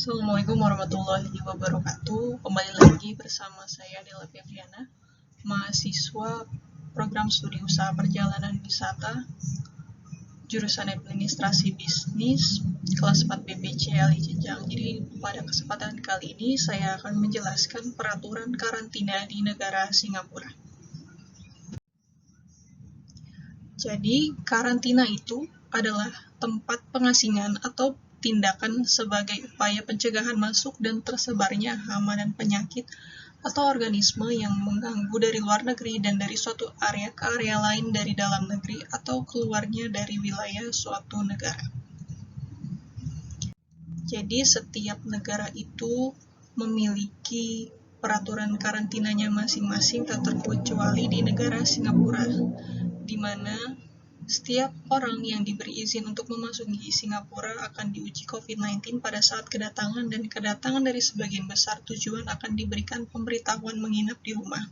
Assalamualaikum warahmatullahi wabarakatuh. Kembali lagi bersama saya Dela Febriana, mahasiswa program studi usaha perjalanan wisata, jurusan administrasi bisnis, kelas 4 BPC LI Jenjang. Jadi pada kesempatan kali ini saya akan menjelaskan peraturan karantina di negara Singapura. Jadi karantina itu adalah tempat pengasingan atau tindakan sebagai upaya pencegahan masuk dan tersebarnya hama dan penyakit atau organisme yang mengganggu dari luar negeri dan dari suatu area ke area lain dari dalam negeri atau keluarnya dari wilayah suatu negara. Jadi setiap negara itu memiliki peraturan karantinanya masing-masing tak terkecuali di negara Singapura, di mana setiap orang yang diberi izin untuk memasuki Singapura akan diuji COVID-19 pada saat kedatangan, dan kedatangan dari sebagian besar tujuan akan diberikan pemberitahuan menginap di rumah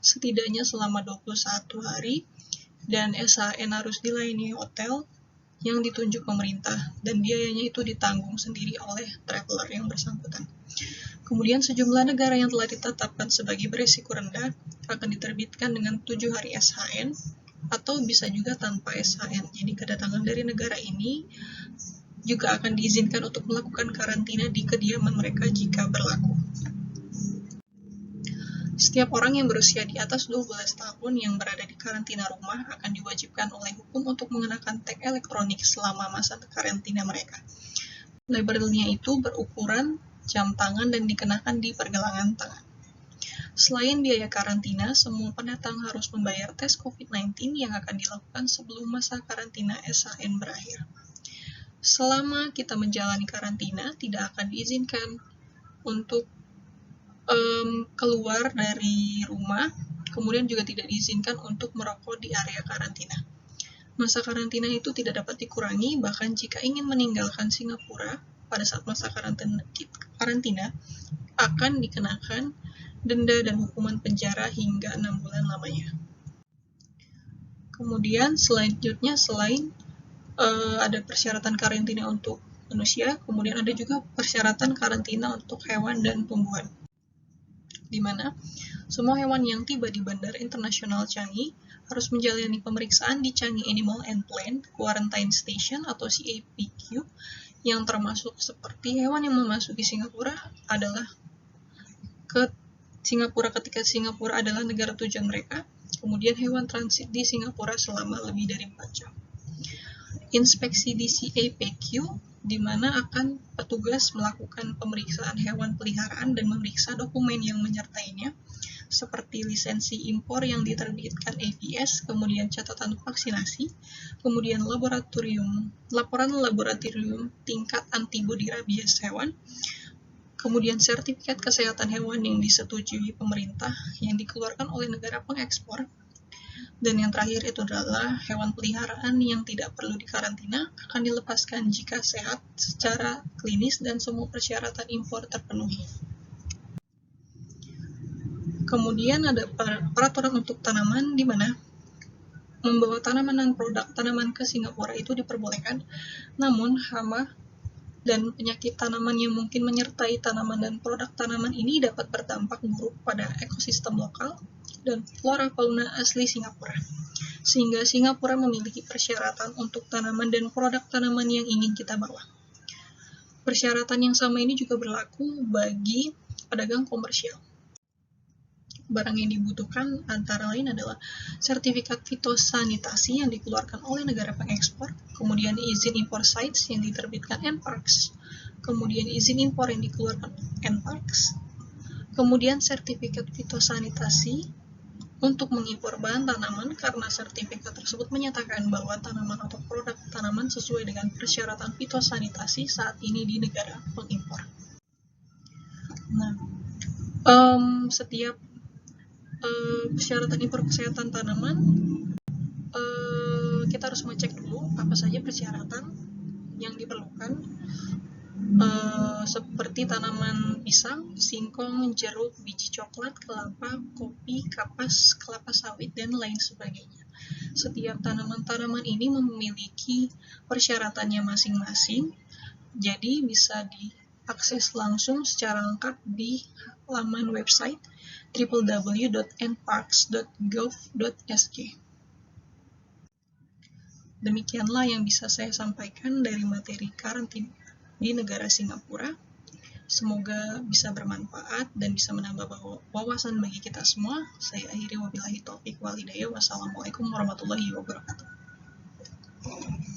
setidaknya selama 21 hari, dan SHN harus dilayani hotel yang ditunjuk pemerintah, dan biayanya itu ditanggung sendiri oleh traveler yang bersangkutan. Kemudian sejumlah negara yang telah ditetapkan sebagai berisiko rendah akan diterbitkan dengan 7 hari SHN, atau bisa juga tanpa SHN. Jadi kedatangan dari negara ini juga akan diizinkan untuk melakukan karantina di kediaman mereka jika berlaku. Setiap orang yang berusia di atas 12 tahun yang berada di karantina rumah akan diwajibkan oleh hukum untuk mengenakan tag elektronik selama masa karantina mereka. Labelnya itu berukuran jam tangan dan dikenakan di pergelangan tangan. Selain biaya karantina, semua pendatang harus membayar tes COVID-19 yang akan dilakukan sebelum masa karantina SHN berakhir. Selama kita menjalani karantina, tidak akan diizinkan untuk keluar dari rumah, kemudian juga tidak diizinkan untuk merokok di area karantina. Masa karantina itu tidak dapat dikurangi, bahkan jika ingin meninggalkan Singapura pada saat masa karantina akan dikenakan denda dan hukuman penjara hingga 6 bulan lamanya. Kemudian selanjutnya selain ada persyaratan karantina untuk manusia, kemudian ada juga persyaratan karantina untuk hewan dan tumbuhan, di mana semua hewan yang tiba di Bandara Internasional Changi harus menjalani pemeriksaan di Changi Animal and Plant Quarantine Station atau CAPQ, yang termasuk seperti hewan yang memasuki Singapura adalah Singapura ketika Singapura adalah negara tujuan mereka, kemudian hewan transit di Singapura selama lebih dari 4 jam. Inspeksi di CAPQ, di mana akan petugas melakukan pemeriksaan hewan peliharaan dan memeriksa dokumen yang menyertainya, seperti lisensi impor yang diterbitkan AVS, kemudian catatan vaksinasi, kemudian laporan laboratorium tingkat antibodi rabies hewan, kemudian sertifikat kesehatan hewan yang disetujui pemerintah yang dikeluarkan oleh negara pengekspor, dan yang terakhir itu adalah hewan peliharaan yang tidak perlu dikarantina akan dilepaskan jika sehat secara klinis dan semua persyaratan impor terpenuhi. Kemudian ada peraturan untuk tanaman, di mana membawa tanaman dan produk tanaman ke Singapura itu diperbolehkan, namun hama dan penyakit tanaman yang mungkin menyertai tanaman dan produk tanaman ini dapat berdampak buruk pada ekosistem lokal dan flora fauna asli Singapura, sehingga Singapura memiliki persyaratan untuk tanaman dan produk tanaman yang ingin kita bawa. Persyaratan yang sama ini juga berlaku bagi pedagang komersial. Barang yang dibutuhkan antara lain adalah sertifikat fitosanitasi yang dikeluarkan oleh negara pengekspor, kemudian izin impor sites yang diterbitkan NPARKS, kemudian izin impor yang dikeluarkan NPARKS, kemudian sertifikat fitosanitasi untuk mengimpor bahan tanaman karena sertifikat tersebut menyatakan bahwa tanaman atau produk tanaman sesuai dengan persyaratan fitosanitasi saat ini di negara pengimpor. Nah, setiap persyaratan impor kesehatan tanaman, kita harus mengecek dulu apa saja persyaratan yang diperlukan, seperti tanaman pisang, singkong, jeruk, biji coklat, kelapa, kopi, kapas, kelapa sawit, dan lain sebagainya. Setiap tanaman-tanaman ini memiliki persyaratannya masing-masing, jadi bisa akses langsung secara lengkap di laman website www.nparks.gov.sg. Demikianlah yang bisa saya sampaikan dari materi karantina di negara Singapura. Semoga bisa bermanfaat dan bisa menambah wawasan bagi kita semua. Saya akhiri, wabillahi taufiq wal hidayah. Wassalamualaikum warahmatullahi wabarakatuh.